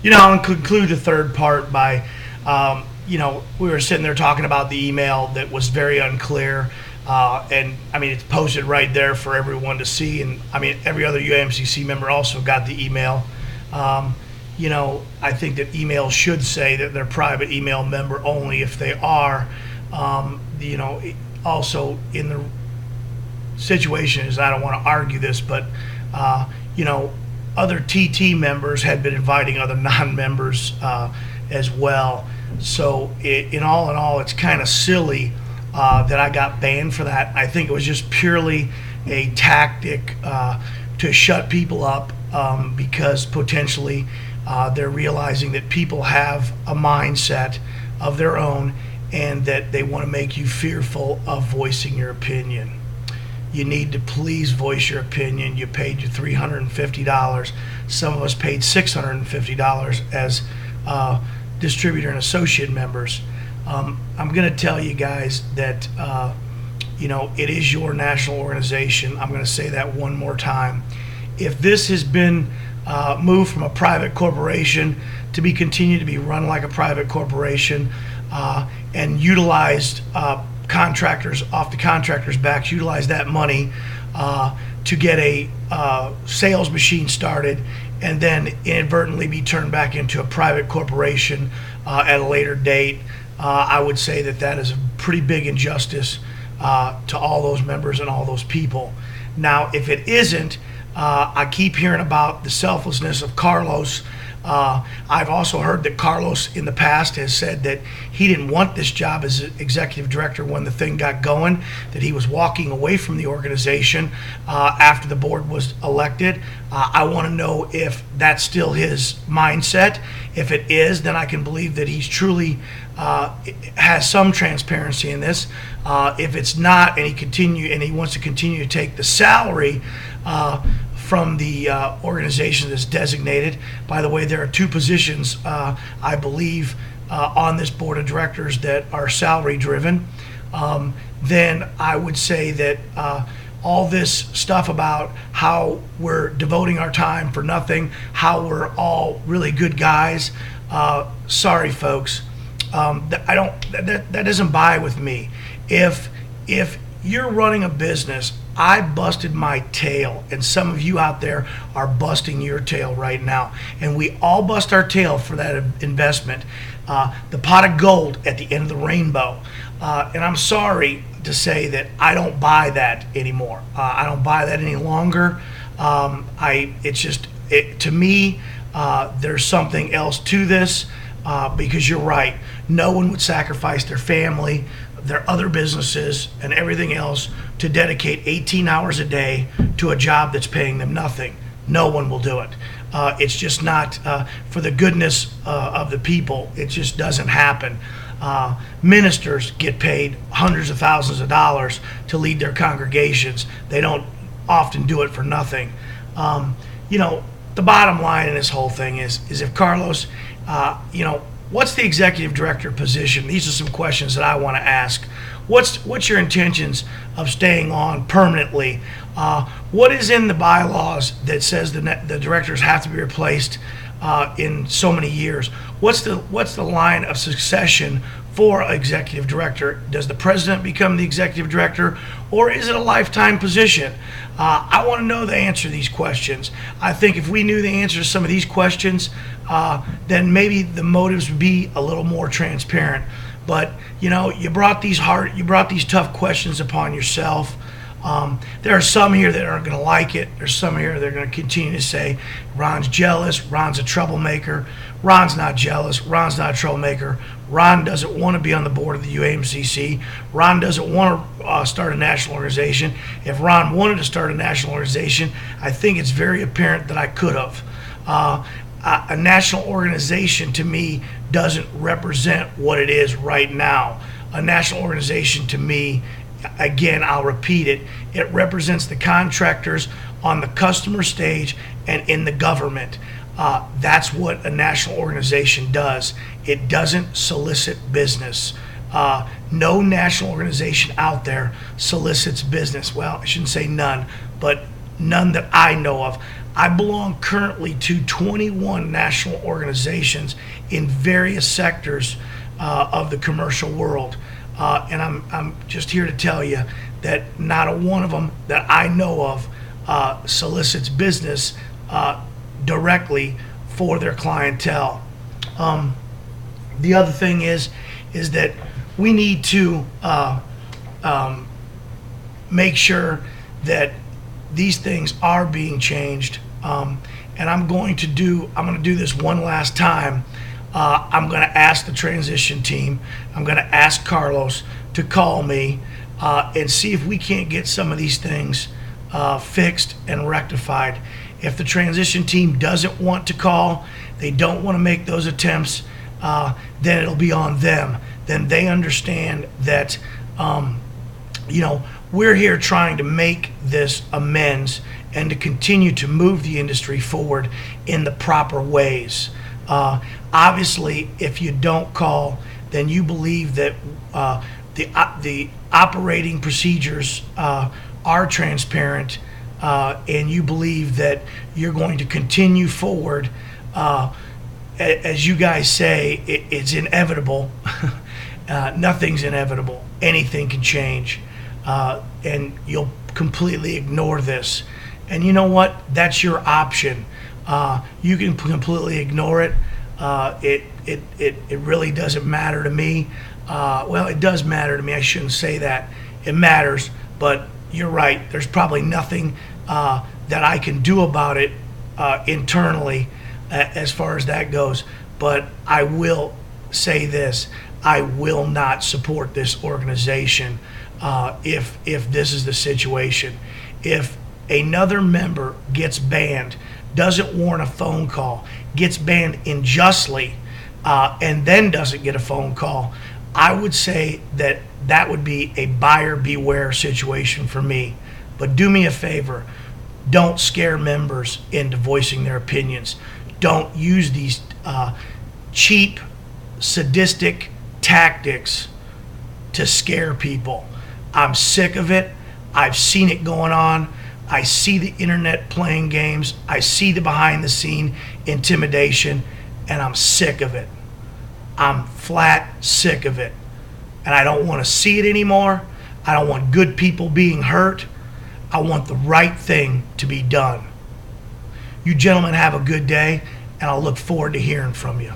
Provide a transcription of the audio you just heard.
I'll conclude the third part by, we were sitting there talking about the email that was very unclear. And I mean, it's posted right there for everyone to see. And I mean, every other UAMCC member also got the email. I think that emails should say that they're private email member only if they are. Also in the situation is, I don't want to argue this, but, other TT members had been inviting other non-members as well. So in all, it's kind of silly that I got banned for that. I think it was just purely a tactic to shut people up because potentially they're realizing that people have a mindset of their own and that they want to make you fearful of voicing your opinion. You need to please voice your opinion. You paid your $350. Some of us paid $650 as distributor and associate members. I'm going to tell you guys that it is your national organization. I'm going to say that one more time. If this has been moved from a private corporation to be continued to be run like a private corporation and utilized contractors off the contractors' backs, utilize that money to get a sales machine started and then inadvertently be turned back into a private corporation at a later date, I would say that that is a pretty big injustice to all those members and all those people. Now, if it isn't, I keep hearing about the selflessness of Carlos. I've also heard that Carlos in the past has said that he didn't want this job as executive director when the thing got going, that he was walking away from the organization after the board was elected. I want to know if that's still his mindset. If it is, then I can believe that he's truly has some transparency in this. If it's not, and he wants to continue to take the salary from the organization that's designated. By the way, there are two positions, I believe, on this board of directors that are salary driven. Then I would say that all this stuff about how we're devoting our time for nothing, how we're all really good guys, sorry folks, that doesn't buy with me. If you're running a business, I busted my tail, and some of you out there are busting your tail right now. And we all bust our tail for that investment. The pot of gold at the end of the rainbow. And I'm sorry to say that I don't buy that anymore. I don't buy that any longer. To me, there's something else to this because you're right. No one would sacrifice their family, their other businesses, and everything else to dedicate 18 hours a day to a job that's paying them nothing. No one will do it. It's just not for the goodness of the people. It just doesn't happen. Ministers get paid hundreds of thousands of dollars to lead their congregations. They don't often do it for nothing. The bottom line in this whole thing is if Carlos, what's the executive director position? These are some questions that I want to ask. What's your intentions of staying on permanently? What is in the bylaws that says the directors have to be replaced in so many years? What's the line of succession for executive director? Does the president become the executive director, or is it a lifetime position? I want to know the answer to these questions. I think if we knew the answer to some of these questions, then maybe the motives would be a little more transparent. But you brought these tough questions upon yourself. There are some here that aren't going to like it. There's some here that are going to continue to say Ron's jealous, Ron's a troublemaker. Ron's not jealous, Ron's not a troublemaker. Ron doesn't want to be on the board of the UAMCC. Ron doesn't want to start a national organization. If Ron wanted to start a national organization, I think it's very apparent that I could have. A national organization to me doesn't represent what it is right now. A national organization to me, again, I'll repeat it, it represents the contractors on the customer stage and in the government. That's what a national organization does. It doesn't solicit business. No national organization out there solicits business. Well, I shouldn't say none, but none that I know of. I belong currently to 21 national organizations in various sectors of the commercial world. And I'm just here to tell you that not a one of them that I know of solicits business directly for their clientele. The other thing is that we need to make sure that these things are being changed. And I'm going to do this one last time. I'm going to ask the transition team, I'm going to ask Carlos to call me and see if we can't get some of these things fixed and rectified. If the transition team doesn't want to call, they don't want to make those attempts, then it'll be on them. Then they understand that, we're here trying to make this amends and to continue to move the industry forward in the proper ways. Obviously, if you don't call, then you believe that the operating procedures are transparent, and you believe that you're going to continue forward. As you guys say, it's inevitable. Nothing's inevitable. Anything can change. And you'll completely ignore this. And you know what? That's your option. You can completely ignore it. It really doesn't matter to me. Well, it does matter to me. I shouldn't say that. It matters, but you're right. There's probably nothing that I can do about it internally as far as that goes. But I will say this. I will not support this organization if this is the situation. If another member gets banned, doesn't warrant a phone call, gets banned unjustly, and then doesn't get a phone call, I would say that would be a buyer beware situation for me. But do me a favor, don't scare members into voicing their opinions. Don't use these cheap, sadistic tactics to scare people. I'm sick of it. I've seen it going on. I see the internet playing games. I see the behind the scene intimidation, and I'm sick of it. I'm flat sick of it. And I don't want to see it anymore. I don't want good people being hurt. I want the right thing to be done. You gentlemen have a good day, and I'll look forward to hearing from you.